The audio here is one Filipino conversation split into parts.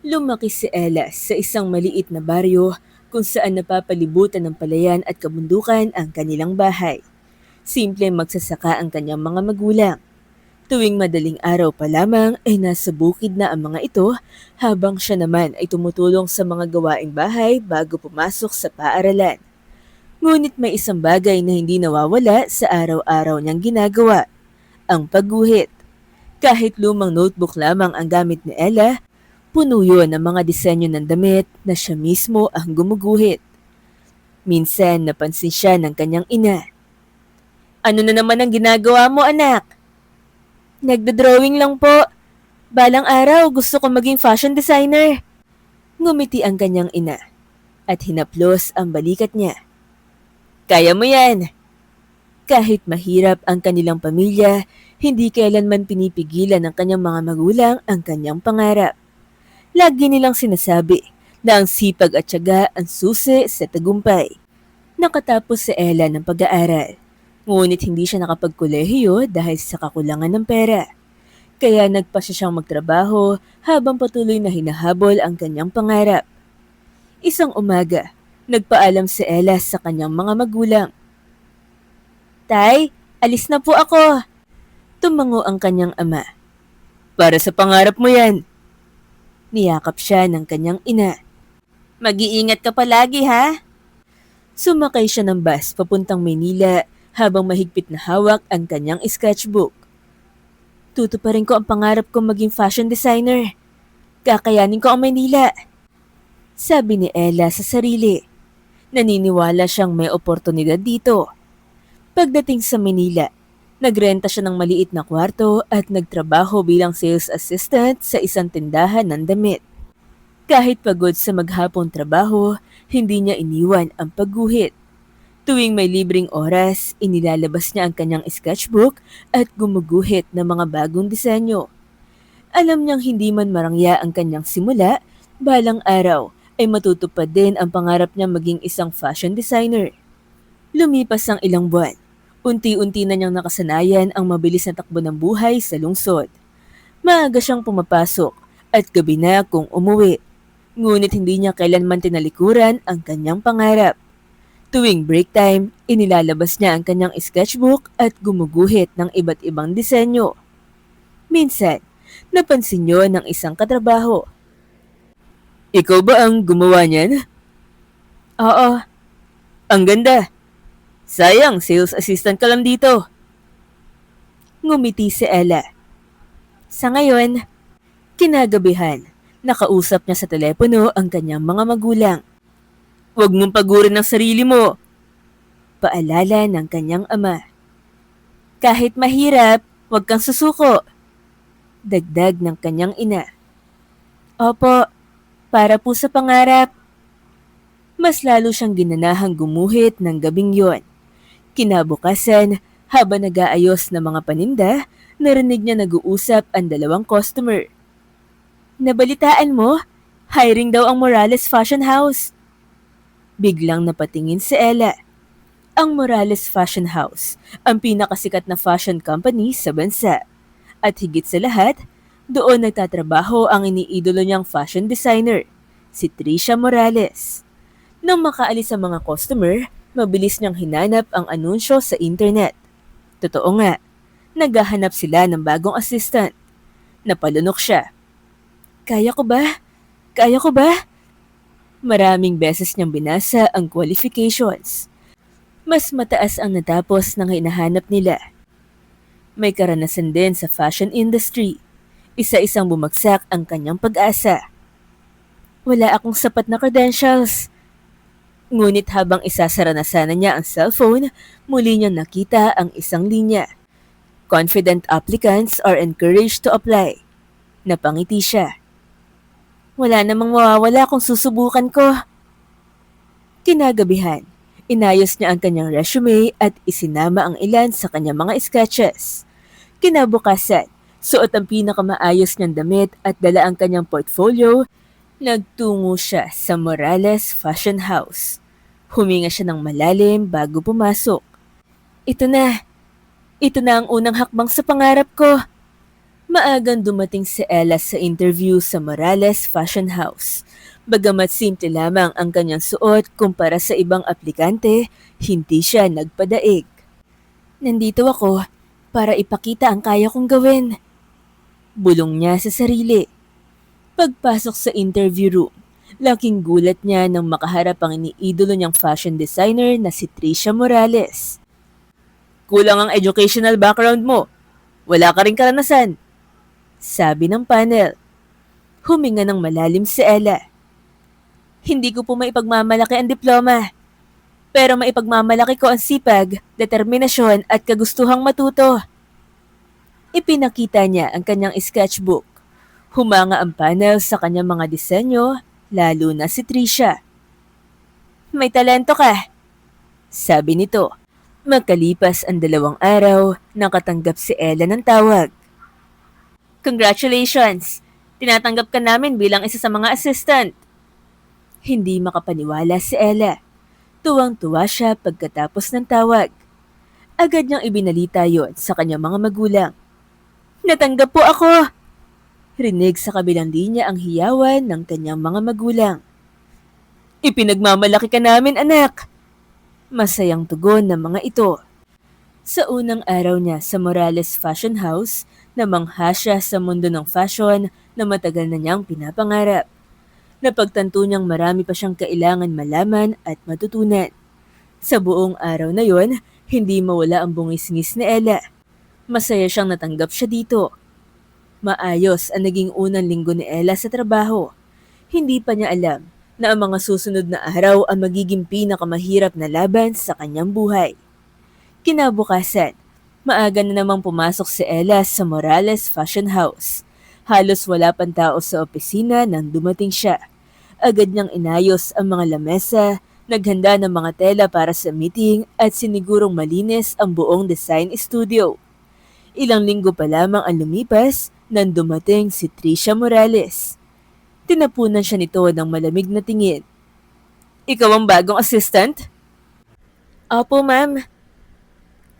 Lumaki si Ella sa isang maliit na baryo kung saan napapalibutan ng palayan at kabundukan ang kanilang bahay. Simple magsasaka ang kanyang mga magulang. Tuwing madaling araw pa lamang ay nasa bukid na ang mga ito habang siya naman ay tumutulong sa mga gawaing bahay bago pumasok sa paaralan. Ngunit may isang bagay na hindi nawawala sa araw-araw niyang ginagawa, ang pagguhit. Kahit lumang notebook lamang ang gamit ni Ella, puno yun ng mga disenyo ng damit na siya mismo ang gumuguhit. Minsan napansin siya ng kanyang ina. Ano na naman ang ginagawa mo, anak? Nagda-drawing lang po. Balang araw gusto ko maging fashion designer. Ngumiti ang kanyang ina at hinaplos ang balikat niya. Kaya mo yan. Kahit mahirap ang kanilang pamilya, hindi kailanman pinipigilan ng kanyang mga magulang ang kanyang pangarap. Lagi nilang sinasabi na ang sipag at tiyaga ang susi sa tagumpay. Nakatapos si Ella ng pag-aaral. Ngunit hindi siya nakapagkolehiyo dahil sa kakulangan ng pera. Kaya nagpasya siyang magtrabaho habang patuloy na hinahabol ang kanyang pangarap. Isang umaga, nagpaalam si Ella sa kanyang mga magulang. Tay, alis na po ako. Tumango ang kanyang ama. Para sa pangarap mo yan. Niyakap siya ng kanyang ina. Mag-iingat ka palagi ha? Sumakay siya ng bus papuntang Maynila habang mahigpit na hawak ang kanyang sketchbook. Tutuparin ko ang pangarap kong maging fashion designer. Kakayanin ko ang Maynila. Sabi ni Ella sa sarili. Naniniwala siyang may oportunidad dito. Pagdating sa Manila, nagrenta siya ng maliit na kwarto at nagtrabaho bilang sales assistant sa isang tindahan ng damit. Kahit pagod sa maghapong trabaho, hindi niya iniwan ang pagguhit. Tuwing may libreng oras, inilalabas niya ang kanyang sketchbook at gumuguhit ng mga bagong disenyo. Alam niyang hindi man marangya ang kanyang simula, balang araw ay matutupad din ang pangarap niya maging isang fashion designer. Lumipas ang ilang buwan. Unti-unti na niyang nakasanayan ang mabilis na takbo ng buhay sa lungsod. Maaga siyang pumapasok at gabi na kung umuwi. Ngunit hindi niya kailanman tinalikuran ang kanyang pangarap. Tuwing break time, inilalabas niya ang kanyang sketchbook at gumuguhit ng iba't ibang disenyo. Minsan, napansin niyo ng isang katrabaho. Ikaw ba ang gumawa niyan? Oo. Ang ganda. Sayang, sales assistant ka lang dito. Ngumiti si Ella. Sa ngayon, kinagabihan, nakausap niya sa telepono ang kanyang mga magulang. Huwag mong pagurin ang sarili mo. Paalala ng kanyang ama. Kahit mahirap, huwag kang susuko. Dagdag ng kanyang ina. Opo, para po sa pangarap. Mas lalo siyang ginanahang gumuhit ng gabing yon. Kinabukasan, habang nag-aayos ng mga paninda, narinig niya nag-uusap ang dalawang customer. Nabalitaan mo? Hiring daw ang Morales Fashion House. Biglang napatingin si Ella. Ang Morales Fashion House, ang pinakasikat na fashion company sa bansa. At higit sa lahat, doon nagtatrabaho ang iniidolo niyang fashion designer, si Tricia Morales. Nang makaalis ang mga customer, mabilis niyang hinanap ang anunsyo sa internet. Totoo nga, naghahanap sila ng bagong assistant. Napalunok siya. Kaya ko ba? Kaya ko ba? Maraming beses niyang binasa ang qualifications. Mas mataas ang natapos ng hinahanap nila. May karanasan din sa fashion industry. Isa-isang bumagsak ang kanyang pag-asa. Wala akong sapat na credentials. Ngunit habang isasara na sana niya ang cellphone, muli niyang nakita ang isang linya. Confident applicants are encouraged to apply. Napangiti siya. Wala namang mawawala kung susubukan ko. Kinagabihan, inayos niya ang kanyang resume at isinama ang ilan sa kanyang mga sketches. Kinabukasan, suot ang pinakamaayos niyang damit at dala ang kanyang portfolio. Nagtungo siya sa Morales Fashion House. Huminga siya ng malalim bago pumasok. Ito na. Ito na ang unang hakbang sa pangarap ko. Maagang dumating si Ella sa interview sa Morales Fashion House. Bagamat simple lamang ang kanyang suot kumpara sa ibang aplikante, hindi siya nagpadaig. Nandito ako para ipakita ang kaya kong gawin. Bulong niya sa sarili. Pagpasok sa interview room, laking gulat niya nang makaharap ang iniidolo niyang fashion designer na si Tricia Morales. Kulang ang educational background mo. Wala ka ring karanasan, sabi ng panel. Huminga ng malalim si Ella. Hindi ko po maipagmamalaki ang diploma, pero maipagmamalaki ko ang sipag, determinasyon at kagustuhang matuto. Ipinakita niya ang kanyang sketchbook. Humanga ang panel sa kanyang mga disenyo, lalo na si Tricia. May talento ka, sabi nito. Magkalipas ang 2 araw, nakatanggap si Ella ng tawag. Congratulations! Tinatanggap ka namin bilang isa sa mga assistant. Hindi makapaniwala si Ella. Tuwang-tuwa siya pagkatapos ng tawag. Agad niyang ibinalita yon sa kanyang mga magulang. Natanggap po ako! Rinig sa kabilang linya ang hiyawan ng kanyang mga magulang. Ipinagmamalaki ka namin, anak! Masayang tugon ng mga ito. Sa unang araw niya sa Morales Fashion House, namangha siya sa mundo ng fashion na matagal na niyang pinapangarap. Napagtanto niyang marami pa siyang kailangan malaman at matutunan. Sa buong araw na yon, hindi mawala ang bungis-ngis ni Ella. Masaya siyang natanggap siya dito. Maayos ang naging unang linggo ni Ella sa trabaho. Hindi pa niya alam na ang mga susunod na araw ang magiging pinakamahirap na laban sa kanyang buhay. Kinabukasan, maaga na namang pumasok si Ella sa Morales Fashion House. Halos wala pang tao sa opisina nang dumating siya. Agad niyang inayos ang mga lamesa, naghanda ng mga tela para sa meeting at sinigurong malinis ang buong design studio. Ilang linggo pa lamang ang lumipas nang dumating si Tricia Morales. Tinapunan siya nito ng malamig na tingin. Ikaw ang bagong assistant? Opo, ma'am.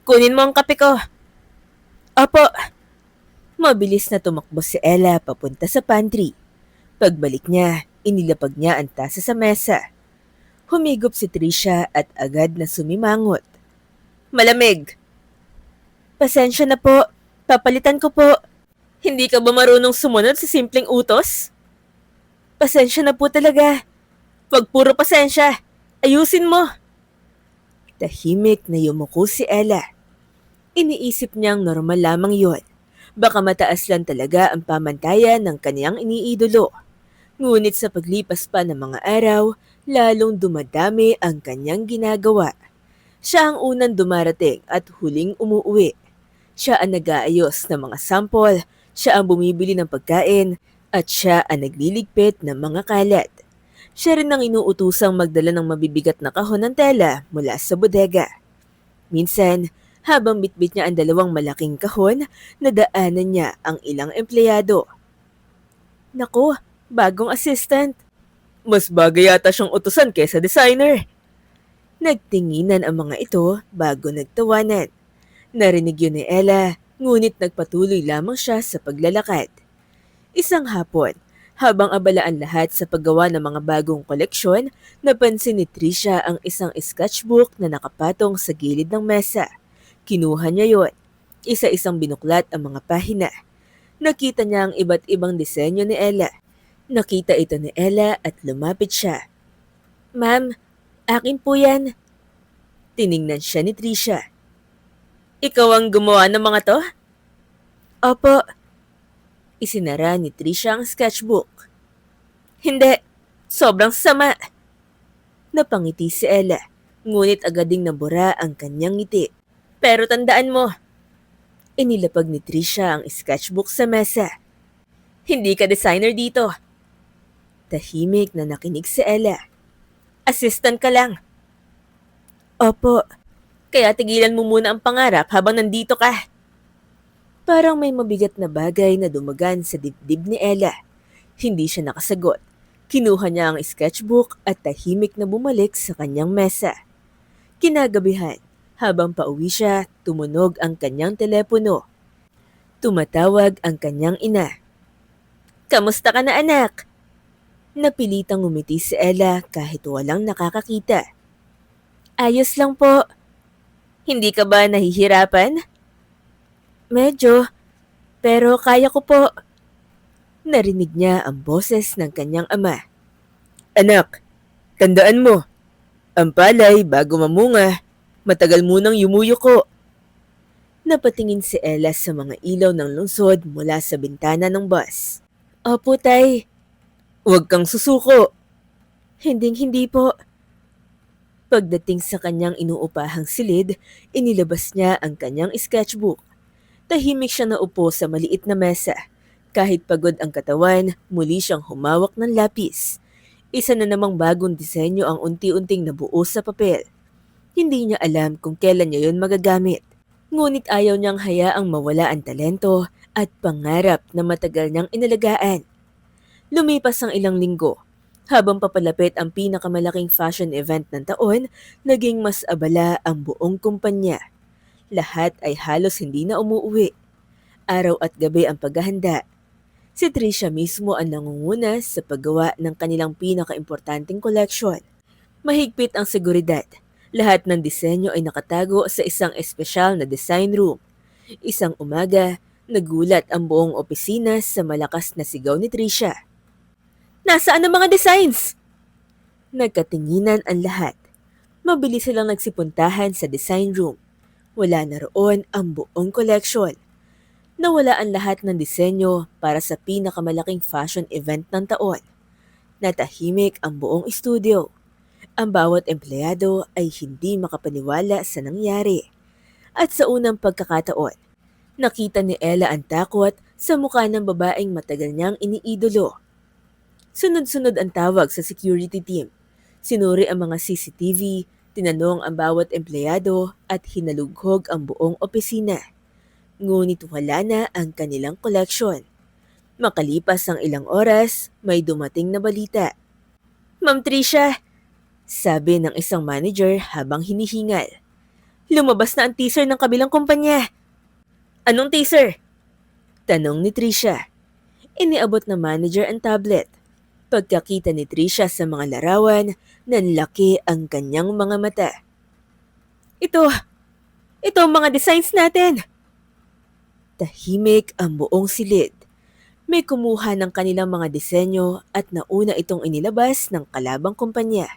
Kunin mo ang kape ko. Opo. Mabilis na tumakbo si Ella papunta sa pantry. Pagbalik niya, inilapag niya ang tasa sa mesa. Humigop si Tricia at agad na sumimangot. Malamig. Pasensya na po. Papalitan ko po. Hindi ka ba marunong sumunod sa simpleng utos? Pasensya na po talaga. Wag puro pasensya. Ayusin mo. Tahimik na yumuko si Ella. Iniisip niyang normal lamang yon. Baka mataas lang talaga ang pamantayan ng kaniyang iniidolo. Ngunit sa paglipas pa ng mga araw, lalong dumadami ang kanyang ginagawa. Siya ang unang dumarating at huling umuwi. Siya ang nag-aayos ng mga sample, siya ang bumibili ng pagkain, at siya ang nagliligpit ng mga kalat. Siya rin ang inuutusang magdala ng mabibigat na kahon ng tela mula sa bodega. Minsan, habang bitbit niya ang 2 malaking kahon, nadaanan niya ang ilang empleyado. Naku, bagong assistant. Mas bagay yata siyang utusan kaysa designer. Nagtinginan ang mga ito bago nagtawanan. Narinig yun ni Ella, ngunit nagpatuloy lamang siya sa paglalakad. Isang hapon, habang abala ang lahat sa paggawa ng mga bagong koleksyon, napansin ni Tricia ang isang sketchbook na nakapatong sa gilid ng mesa. Kinuha niya yon. Isa-isang binuklat ang mga pahina. Nakita niya ang iba't ibang disenyo ni Ella. Nakita ito ni Ella at lumapit siya. Ma'am, akin po yan. Tiningnan siya ni Tricia. Ikaw ang gumawa ng mga to? Opo. Isinara ni Tricia ang sketchbook. Hindi, sobrang sama. Napangiti si Ella, ngunit agad ding nabura ang kanyang ngiti. Pero tandaan mo, inilapag ni Tricia ang sketchbook sa mesa. Hindi ka designer dito. Tahimik na nakinig si Ella. Assistant ka lang. Opo, kaya tigilan mo muna ang pangarap habang nandito ka. Parang may mabigat na bagay na dumagan sa dibdib ni Ella. Hindi siya nakasagot. Kinuha niya ang sketchbook at tahimik na bumalik sa kanyang mesa. Kinagabihan, habang pauwi siya, tumunog ang kanyang telepono. Tumatawag ang kanyang ina. Kamusta ka na anak? Napilitang ngumiti si Ella kahit walang nakakakita. Ayos lang po. Hindi ka ba nahihirapan? Medyo, pero kaya ko po. Narinig niya ang boses ng kanyang ama. Anak, tandaan mo, ang palay bago mamunga, matagal munang yumuyuko. Napatingin si Ella sa mga ilaw ng lungsod mula sa bintana ng bus. Opo, tay. Huwag kang susuko. Hinding-hindi po. Pagdating sa kanyang inuupahang silid, inilabas niya ang kanyang sketchbook. Tahimik siya naupo sa maliit na mesa. Kahit pagod ang katawan, muli siyang humawak ng lapis. Isa na namang bagong disenyo ang unti-unting nabuo sa papel. Hindi niya alam kung kailan niya yun magagamit. Ngunit ayaw niyang hayaang mawala ang talento at pangarap na matagal niyang inalagaan. Lumipas ang ilang linggo. Habang papalapit ang pinakamalaking fashion event ng taon, naging mas abala ang buong kumpanya. Lahat ay halos hindi na umuuwi. Araw at gabi ang paghahanda. Si Trisha mismo ang nangunguna sa paggawa ng kanilang pinakaimportanteng koleksyon. Mahigpit ang seguridad. Lahat ng disenyo ay nakatago sa isang espesyal na design room. Isang umaga, nagulat ang buong opisina sa malakas na sigaw ni Trisha. Nasaan ang mga designs? Nagkatinginan ang lahat. Mabilis silang nagsipuntahan sa design room. Wala na roon ang buong koleksyon. Nawala ang lahat ng disenyo para sa pinakamalaking fashion event ng taon. Natahimik ang buong studio. Ang bawat empleyado ay hindi makapaniwala sa nangyari. At sa unang pagkakataon, nakita ni Ella ang takot sa mukha ng babaeng matagal niyang iniidolo. Sunod-sunod ang tawag sa security team. Sinuri ang mga CCTV, tinanong ang bawat empleyado at hinalughog ang buong opisina. Ngunit wala na ang kanilang koleksyon. Makalipas ang ilang oras, may dumating na balita. Ma'am Tricia, sabi ng isang manager habang hinihingal. Lumabas na ang teaser ng kabilang kumpanya. Anong teaser? Tanong ni Tricia. Iniabot ng manager ang tablet. Pagkakita ni Tricia sa mga larawan, nanlaki ang kanyang mga mata. Ito ang mga designs natin. Tahimik ang buong silid. May kumuha ng kanilang mga disenyo at nauna itong inilabas ng kalabang kumpanya.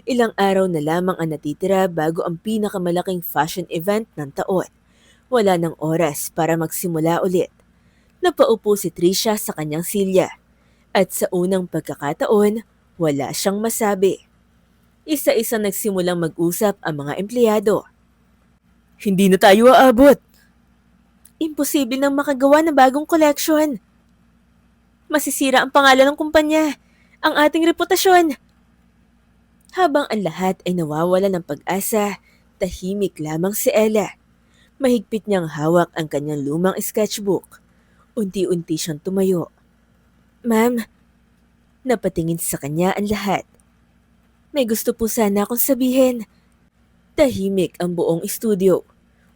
Ilang araw na lamang ang natitira bago ang pinakamalaking fashion event ng taon. Wala ng oras para magsimula ulit. Napaupo si Tricia sa kanyang silya. At sa unang pagkakataon, wala siyang masabi. Isa-isa nagsimulang mag-usap ang mga empleyado. Hindi na tayo aabot. Imposible nang makagawa ng bagong koleksyon. Masisira ang pangalan ng kumpanya, ang ating reputasyon. Habang ang lahat ay nawawala ng pag-asa, tahimik lamang si Ella. Mahigpit niyang hawak ang kanyang lumang sketchbook. Unti-unti siyang tumayo. Ma'am, napatingin sa kanya ang lahat. May gusto po sana akong sabihin. Tahimik ang buong studio.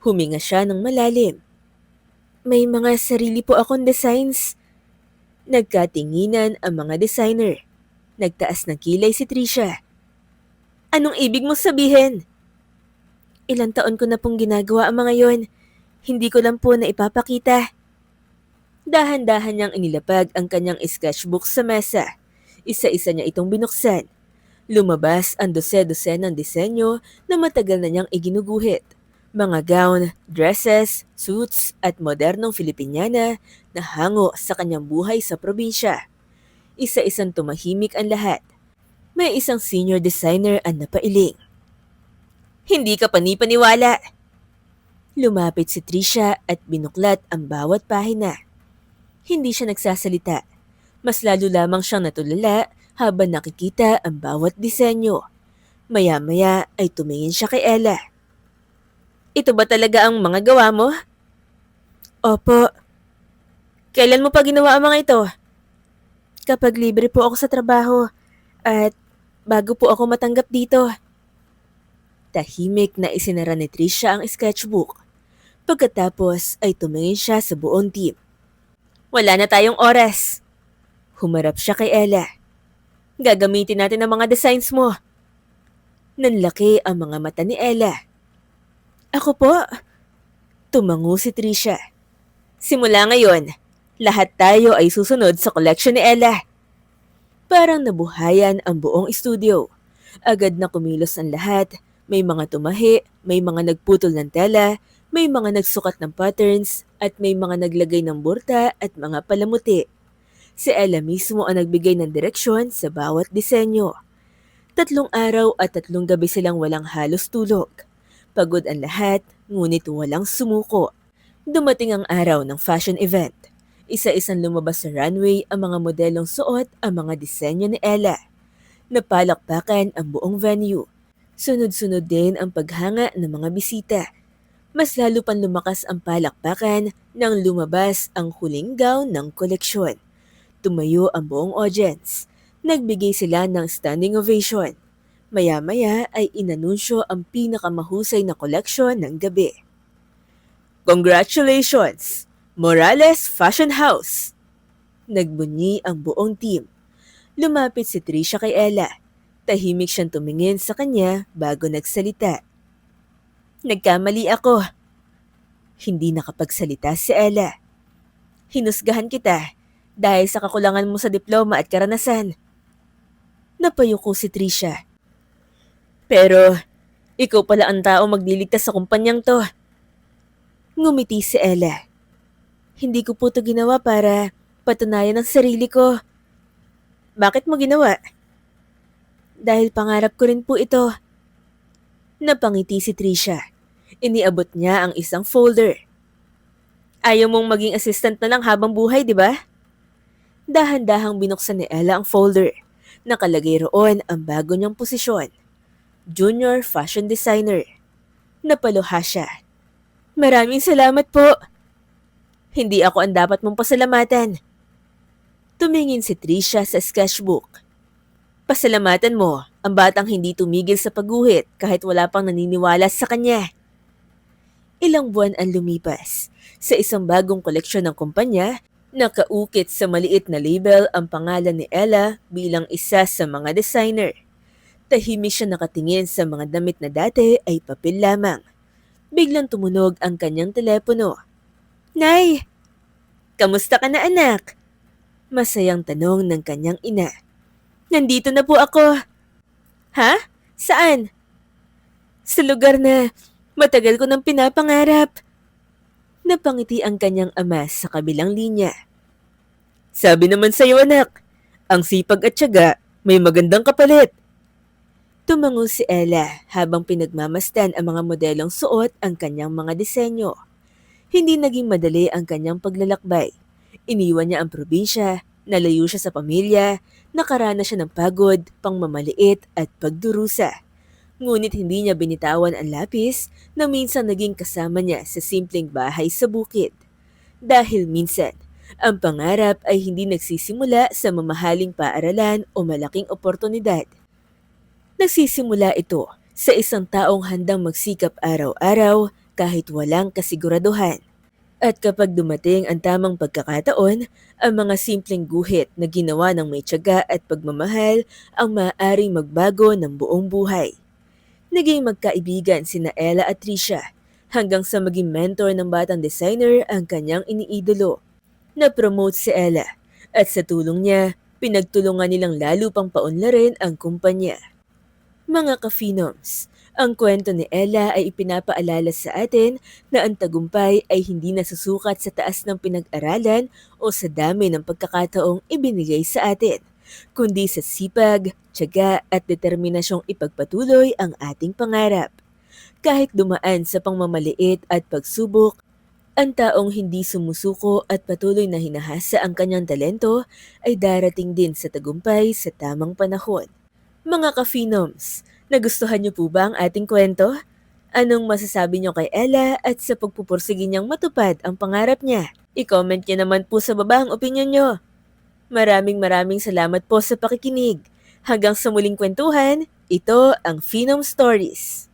Huminga siya ng malalim. May mga sarili po akong designs. Nagkatinginan ang mga designer. Nagtaas ng kilay si Tricia. Anong ibig mong sabihin? Ilang taon ko na pong ginagawa ang mga yon. Hindi ko lang po na ipapakita. Dahan-dahan niyang inilapag ang kanyang sketchbook sa mesa. Isa-isa niya itong binuksan. Lumabas ang dose-dose ng disenyo na matagal na niyang iginuguhit. Mga gown, dresses, suits at modernong Filipiniana na hango sa kanyang buhay sa probinsya. Isa-isang tumahimik ang lahat. May isang senior designer ang napailing. Hindi ka panipaniwala. Lumapit si Tricia at binuklat ang bawat pahina. Hindi siya nagsasalita. Mas lalo lamang siyang natulala habang nakikita ang bawat disenyo. Maya-maya ay tumingin siya kay Ella. Ito ba talaga ang mga gawa mo? Opo. Kailan mo pa ginawa ang mga ito? Kapag libre po ako sa trabaho at bago po ako matanggap dito. Tahimik na isinara ni Tricia ang sketchbook. Pagkatapos ay tumingin siya sa buong team. Wala na tayong oras. Humarap siya kay Ella. Gagamitin natin ang mga designs mo. Nanlaki ang mga mata ni Ella. Ako po. Tumango si Trisha. Simula ngayon, lahat tayo ay susunod sa collection ni Ella. Parang nabuhayan ang buong studio. Agad na kumilos ang lahat. May mga tumahi, may mga nagputol ng tela, may mga nagsukat ng patterns, at may mga naglagay ng burta at mga palamuti. Si Ella mismo ang nagbigay ng direksyon sa bawat disenyo. 3 araw at 3 gabi silang walang halos tulog. Pagod ang lahat, ngunit walang sumuko. Dumating ang araw ng fashion event. Isa-isang lumabas sa runway ang mga modelong suot ang mga disenyo ni Ella. Napalakpakan ang buong venue. Sunod-sunod din ang paghanga ng mga bisita. Mas lalo pang lumakas ang palakpakan nang lumabas ang huling gown ng koleksyon. Tumayo ang buong audience. Nagbigay sila ng standing ovation. Maya-maya ay inanunsyo ang pinakamahusay na koleksyon ng gabi. Congratulations! Morales Fashion House! Nagbunyi ang buong team. Lumapit si Trisha kay Ella. Tahimik siyang tumingin sa kanya bago nagsalita. Nagkamali ako. Hindi nakapagsalita si Ella. Hinusgahan kita dahil sa kakulangan mo sa diploma at karanasan. Napayuko si Trisha. Pero, ikaw pala ang tao magliligtas sa kumpanyang to. Ngumiti si Ella. Hindi ko po ito ginawa para patunayan ang sarili ko. Bakit mo ginawa? Dahil pangarap ko rin po ito. Napangiti si Trisha. Iniabot niya ang isang folder. Ayaw mong maging assistant na lang habang buhay, di ba? Dahan-dahang binuksan ni Ella ang folder. Nakalagay roon ang bago niyang posisyon. Junior Fashion Designer. Napaluha siya. Maraming salamat po. Hindi ako ang dapat mong pasalamatan. Tumingin si Trisha sa sketchbook. Pasalamatan mo ang batang hindi tumigil sa pagguhit kahit wala pang naniniwala sa kanya. Ilang buwan ang lumipas. Sa isang bagong koleksyon ng kumpanya, nakaukit sa maliit na label ang pangalan ni Ella bilang isa sa mga designer. Tahimik siya nakatingin sa mga damit na dati ay papel lamang. Biglang tumunog ang kanyang telepono. Nay! Kamusta ka na anak? Masayang tanong ng kanyang ina. Nandito na po ako. Ha? Saan? Sa lugar na matagal ko nang pinapangarap. Napangiti ang kanyang ama sa kabilang linya. Sabi naman sa'yo anak, ang sipag at tiyaga may magandang kapalit. Tumango si Ella habang pinagmamasdan ang mga modelong suot ang kanyang mga disenyo. Hindi naging madali ang kanyang paglalakbay. Iniwan niya ang probinsya, nalayo siya sa pamilya, nakaranas siya ng pagod, pangmamaliit at pagdurusa. Ngunit hindi niya binitawan ang lapis na minsan naging kasama niya sa simpleng bahay sa bukid. Dahil minsan, ang pangarap ay hindi nagsisimula sa mamahaling paaralan o malaking oportunidad. Nagsisimula ito sa isang taong handang magsikap araw-araw kahit walang kasiguraduhan. At kapag dumating ang tamang pagkakataon, ang mga simpleng guhit na ginawa ng may tiyaga at pagmamahal ang maaaring magbago ng buong buhay. Naging magkaibigan sina Ella at Trisha hanggang sa maging mentor ng batang designer ang kanyang iniidolo. Na-promote si Ella at sa tulong niya, pinagtulungan nilang lalo pang paunlarin ang kumpanya. Mga ka-Phenoms, ang kwento ni Ella ay ipinapaalala sa atin na ang tagumpay ay hindi nasusukat sa taas ng pinag-aralan o sa dami ng pagkakataong ibinigay sa atin, kundi sa sipag, tiyaga at determinasyong ipagpatuloy ang ating pangarap. Kahit dumaan sa pangmamaliit at pagsubok, ang taong hindi sumusuko at patuloy na hinahasa ang kanyang talento ay darating din sa tagumpay sa tamang panahon. Mga ka-Phenoms, nagustuhan niyo po ba ang ating kwento? Anong masasabi niyo kay Ella at sa pagpupursige niyang matupad ang pangarap niya? I-comment niyo naman po sa baba ang opinion niyo. Maraming salamat po sa pakikinig. Hanggang sa muling kwentuhan, ito ang Phenom Stories.